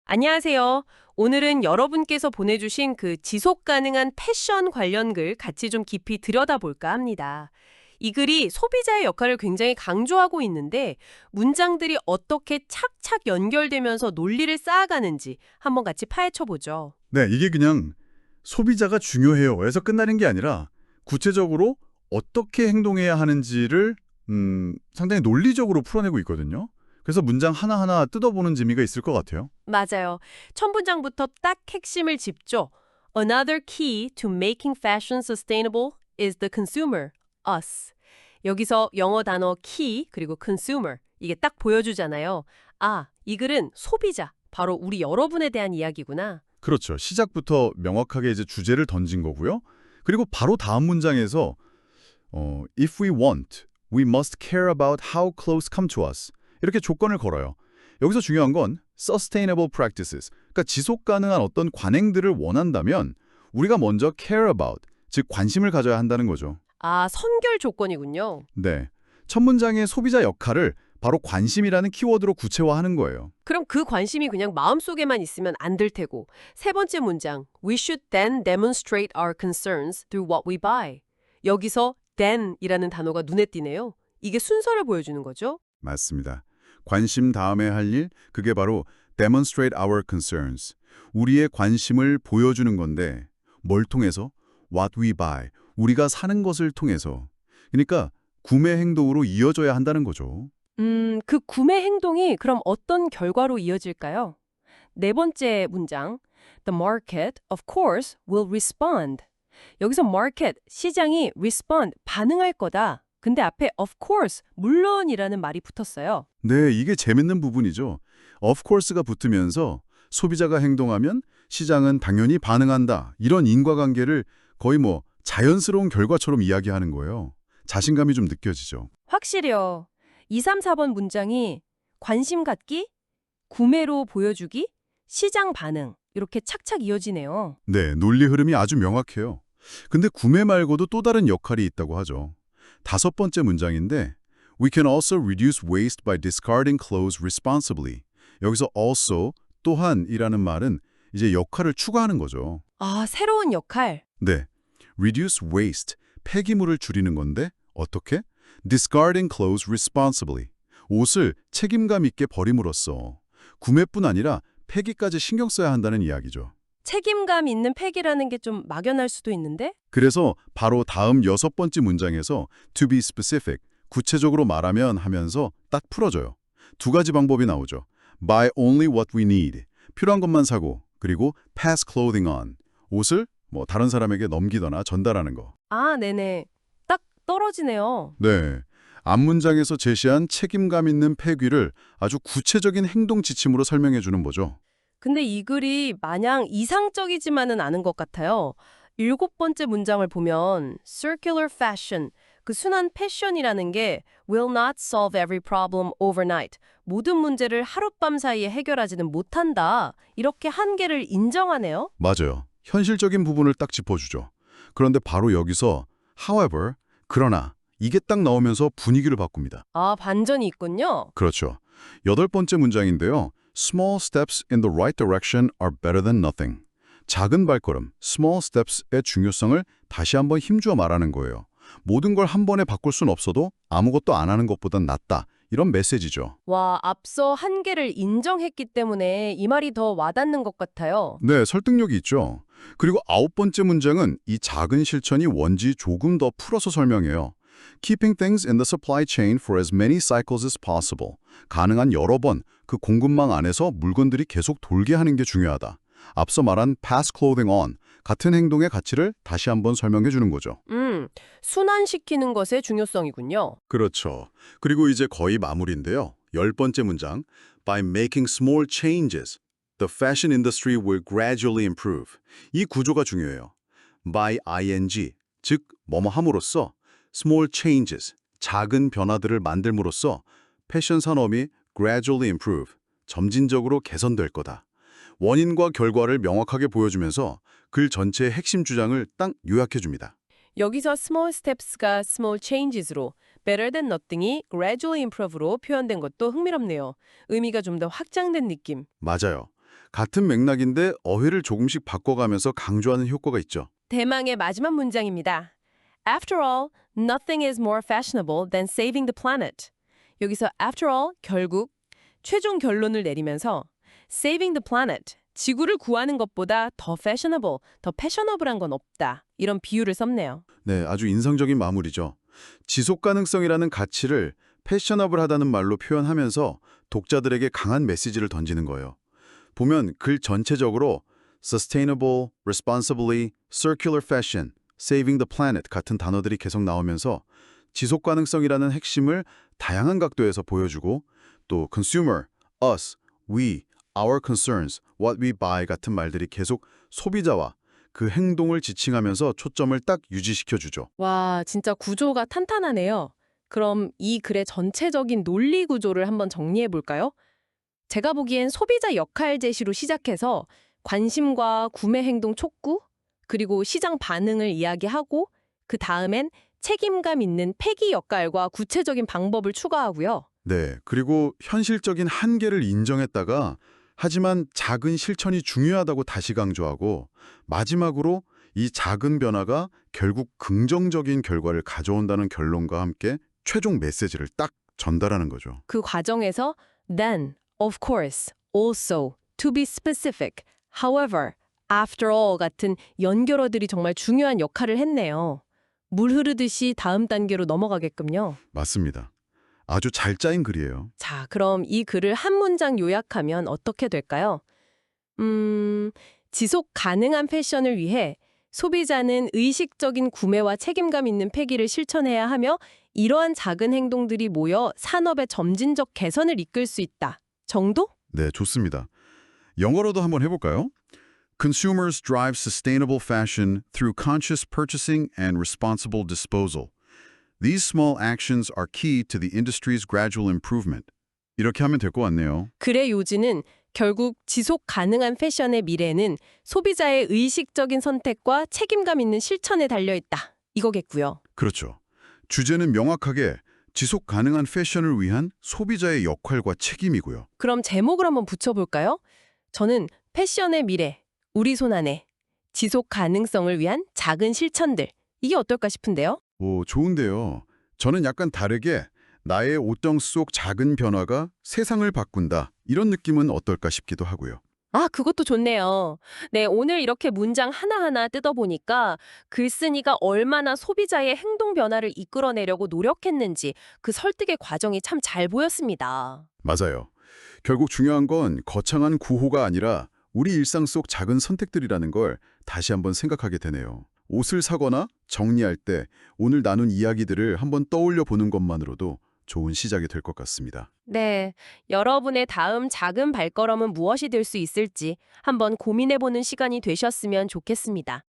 안녕하세요. 오늘은 여러분께서 보내주신 그 지속 가능한 패션 관련 글 같이 좀 깊이 들여다볼까 합니다. 이 글이 소비자의 역할을 굉장히 강조하고 있는데 문장들이 어떻게 착착 연결되면서 논리를 쌓아가는지 한번 같이 파헤쳐보죠. 네, 이게 그냥 소비자가 중요해요에서 끝나는 게 아니라 구체적으로 어떻게 행동해야 하는지를 상당히 논리적으로 풀어내고 있거든요. 그래서 문장 하나하나 뜯어보는 재미가 있을 것 같아요. 맞아요. 첫 문장부터 딱 핵심을 짚죠. Another key to making fashion sustainable is the consumer, us. 여기서 영어 단어 key 그리고 consumer 이게 딱 보여주잖아요. 아, 이 글은 소비자, 바로 우리 여러분에 대한 이야기구나. 그렇죠. 시작부터 명확하게 이제 주제를 던진 거고요. 그리고 바로 다음 문장에서 If we want, we must care about how clothes come to us. 이렇게 조건을 걸어요. 여기서 중요한 건 sustainable practices, 그러니까 지속 가능한 어떤 관행들을 원한다면 우리가 먼저 care about, 즉 관심을 가져야 한다는 거죠. 아, 선결 조건이군요. 네. 첫 문장의 소비자 역할을 바로 관심이라는 키워드로 구체화하는 거예요. 그럼 그 관심이 그냥 마음속에만 있으면 안 될 테고. 세 번째 문장, We should then demonstrate our concerns through what we buy. 여기서 then이라는 단어가 눈에 띄네요. 이게 순서를 보여주는 거죠? 맞습니다. 관심 다음에 할 일, 그게 바로 demonstrate our concerns. 우리의 관심을 보여주는 건데 뭘 통해서? What we buy. 우리가 사는 것을 통해서. 그러니까 구매 행동으로 이어져야 한다는 거죠. 그 구매 행동이 그럼 어떤 결과로 이어질까요? 네 번째 문장, The market, of course, will respond. 여기서 market, 시장이 respond, 반응할 거다. 근데 앞에 of course, 물론이라는 말이 붙었어요. 네, 이게 재밌는 부분이죠. Of course가 붙으면서 소비자가 행동하면 시장은 당연히 반응한다. 이런 인과관계를 거의 자연스러운 결과처럼 이야기하는 거예요. 자신감이 좀 느껴지죠. 확실히요. 2, 3, 4번 문장이 관심 갖기, 구매로 보여주기, 시장 반응 이렇게 착착 이어지네요. 네, 논리 흐름이 아주 명확해요. 근데 구매 말고도 또 다른 역할이 있다고 하죠. 다섯 번째 문장인데 We can also reduce waste by discarding clothes responsibly. 여기서 also, 또한이라는 말은 이제 역할을 추가하는 거죠. 아, 새로운 역할. 네, reduce waste, 폐기물을 줄이는 건데 어떻게? discarding clothes responsibly. 옷을 책임감 있게 버림으로써 구매뿐 아니라 폐기까지 신경 써야 한다는 이야기죠. 책임감 있는 팩이라는 게 좀 막연할 수도 있는데? 그래서 바로 다음 여섯 번째 문장에서 to be specific, 구체적으로 말하면 하면서 딱 풀어줘요. 두 가지 방법이 나오죠. buy only what we need, 필요한 것만 사고, 그리고 pass clothing on, 옷을 다른 사람에게 넘기거나 전달하는 거. 아, 네네. 딱 떨어지네요. 네, 앞문장에서 제시한 책임감 있는 폐기를 아주 구체적인 행동 지침으로 설명해 주는 거죠. 근데 이 글이 마냥 이상적이지만은 않은 것 같아요. 일곱 번째 문장을 보면 circular fashion, 그 순환 패션이라는 게 will not solve every problem overnight. 모든 문제를 하룻밤 사이에 해결하지는 못한다. 이렇게 한계를 인정하네요. 맞아요. 현실적인 부분을 딱 짚어주죠. 그런데 바로 여기서 however, 그러나 이게 딱 나오면서 분위기를 바꿉니다. 아, 반전이 있군요. 그렇죠. 여덟 번째 문장인데요. Small steps in the right direction are better than nothing. 작은 발걸음, small steps의 중요성을 다시 한번 힘주어 말하는 거예요. 모든 걸 한 번에 바꿀 순 없어도 아무것도 안 하는 것보단 낫다. 이런 메시지죠. 와, 앞서 한계를 인정했기 때문에 이 말이 더 와닿는 것 같아요. 네, 설득력이 있죠. 그리고 아홉 번째 문장은 이 작은 실천이 뭔지 조금 더 풀어서 설명해요. Keeping things in the supply chain for as many cycles as possible. 가능한 여러 번 그 공급망 안에서 물건들이 계속 돌게 하는 게 중요하다. 앞서 말한 pass clothing on, 같은 행동의 가치를 다시 한번 설명해 주는 거죠. 순환시키는 것의 중요성이군요. 그렇죠. 그리고 이제 거의 마무리인데요. 열 번째 문장, By making small changes, the fashion industry will gradually improve. 이 구조가 중요해요. By ing, 즉 뭐뭐 함으로써 small changes, 작은 변화들을 만들므로써 패션 산업이 gradually improve, 점진적으로 개선될 거다. 원인과 결과를 명확하게 보여주면서 글 전체의 핵심 주장을 딱 요약해 줍니다. 여기서 small steps가 small changes로 better than nothing이 gradually improve로 표현된 것도 흥미롭네요. 의미가 좀 더 확장된 느낌. 맞아요. 같은 맥락인데 어휘를 조금씩 바꿔가면서 강조하는 효과가 있죠. 대망의 마지막 문장입니다. After all, nothing is more fashionable than saving the planet. 여기서 after all, 결국 최종 결론을 내리면서 saving the planet, 지구를 구하는 것보다 더 fashionable, 더 패셔너블한 건 없다. 이런 비유를 썼네요. 네, 아주 인상적인 마무리죠. 지속 가능성이라는 가치를 패셔너블하다는 말로 표현하면서 독자들에게 강한 메시지를 던지는 거예요. 보면 글 전체적으로 sustainable, responsibly, circular fashion, saving the planet 같은 단어들이 계속 나오면서 지속 가능성이라는 핵심을 다양한 각도에서 보여주고 또 consumer, us, we, our concerns, what we buy 같은 말들이 계속 소비자와 그 행동을 지칭하면서 초점을 딱 유지시켜주죠. 와, 진짜 구조가 탄탄하네요. 그럼 이 글의 전체적인 논리 구조를 한번 정리해 볼까요? 제가 보기엔 소비자 역할 제시로 시작해서 관심과 구매 행동 촉구, 그리고 시장 반응을 이야기하고 그 다음엔 책임감 있는 폐기 역할과 구체적인 방법을 추가하고요. 네, 그리고 현실적인 한계를 인정했다가 하지만 작은 실천이 중요하다고 다시 강조하고 마지막으로 이 작은 변화가 결국 긍정적인 결과를 가져온다는 결론과 함께 최종 메시지를 딱 전달하는 거죠. 그 과정에서 then, of course, also, to be specific, however, after all 같은 연결어들이 정말 중요한 역할을 했네요. 물 흐르듯이 다음 단계로 넘어가게끔요. 맞습니다. 아주 잘 짜인 글이에요. 자, 그럼 이 글을 한 문장 요약하면 어떻게 될까요? 지속 가능한 패션을 위해 소비자는 의식적인 구매와 책임감 있는 폐기를 실천해야 하며 이러한 작은 행동들이 모여 산업의 점진적 개선을 이끌 수 있다. 정도? 네, 좋습니다. 영어로도 한번 해볼까요? Consumers drive sustainable fashion through conscious purchasing and responsible disposal. These small actions are key to the industry's gradual improvement. 이렇게 하면 될 것 같네요. 글의 요지는 결국 지속 가능한 패션의 미래는 소비자의 의식적인 선택과 책임감 있는 실천에 달려있다. 이거겠고요. 그렇죠. 주제는 명확하게 지속 가능한 패션을 위한 소비자의 역할과 책임이고요. 그럼 제목을 한번 붙여볼까요? 저는 패션의 미래, 우리 손안에 지속 가능성을 위한 작은 실천들. 이게 어떨까 싶은데요? 오, 좋은데요. 저는 약간 다르게 나의 옷정 속 작은 변화가 세상을 바꾼다. 이런 느낌은 어떨까 싶기도 하고요. 아, 그것도 좋네요. 네, 오늘 이렇게 문장 하나하나 뜯어보니까 글쓴이가 얼마나 소비자의 행동 변화를 이끌어내려고 노력했는지 그 설득의 과정이 참 잘 보였습니다. 맞아요. 결국 중요한 건 거창한 구호가 아니라 우리 일상 속 작은 선택들이라는 걸 다시 한번 생각하게 되네요. 옷을 사거나 정리할 때 오늘 나눈 이야기들을 한번 떠올려 보는 것만으로도 좋은 시작이 될 것 같습니다. 네, 여러분의 다음 작은 발걸음은 무엇이 될 수 있을지 한번 고민해보는 시간이 되셨으면 좋겠습니다.